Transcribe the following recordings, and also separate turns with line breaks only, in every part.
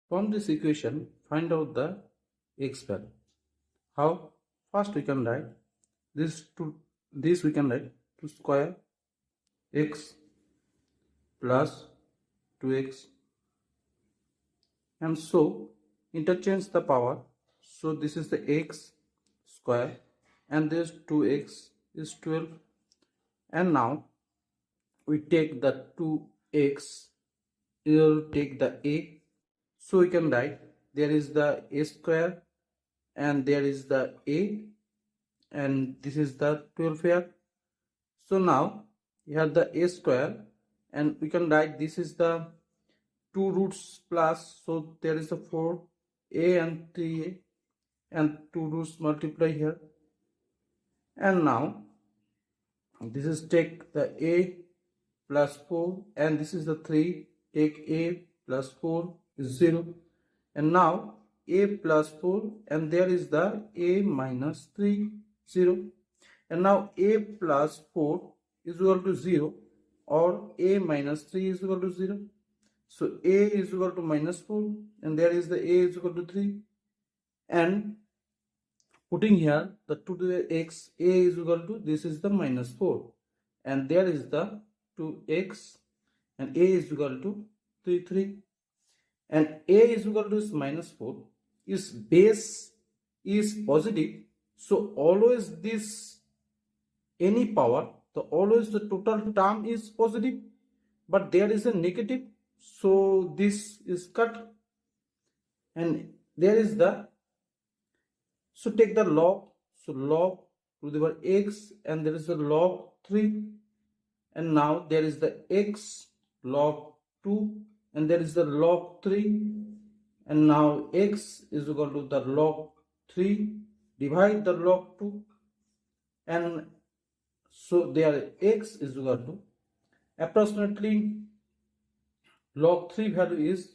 From this equation, find out the x value. How? First we can write this we can write 2 square x plus 2x, and so interchange the power. So this is the x square and this 2x is 12, and now we take the 2x, we will take the a, so we can write there is the a square and there is the a, and this is the 12 here. So now you have the a square and we can write this is the 2 roots plus, so there is the 4a and 3a and 2 roots multiply here, and now this is take the a plus 4 and this is the 3, take a plus 4 is 0, and now a plus 4 and there is the a minus 3, 0, and now a plus 4 is equal to 0 or a minus 3 is equal to 0. So a is equal to minus 4 and there is the a is equal to 3, and putting here the 2 to the x, a is equal to, this is the minus 4 and there is the 2x and a is equal to 3, and a is equal to minus 4, is base is positive, so always this any power, always the total term is positive, but there is a negative, so this is cut, and there is the, so take the log, so log to the power x and there is the log 3, and now there is the x log 2 and there is the log 3, and now x is equal to the log 3 divide the log 2, and so there x is equal to approximately log 3 value is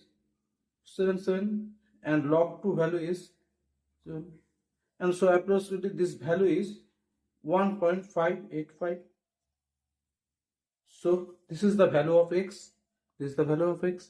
7 and log 2 value is 7, and so approximately this value is 1.585. So this is the value of x, this is the value of x.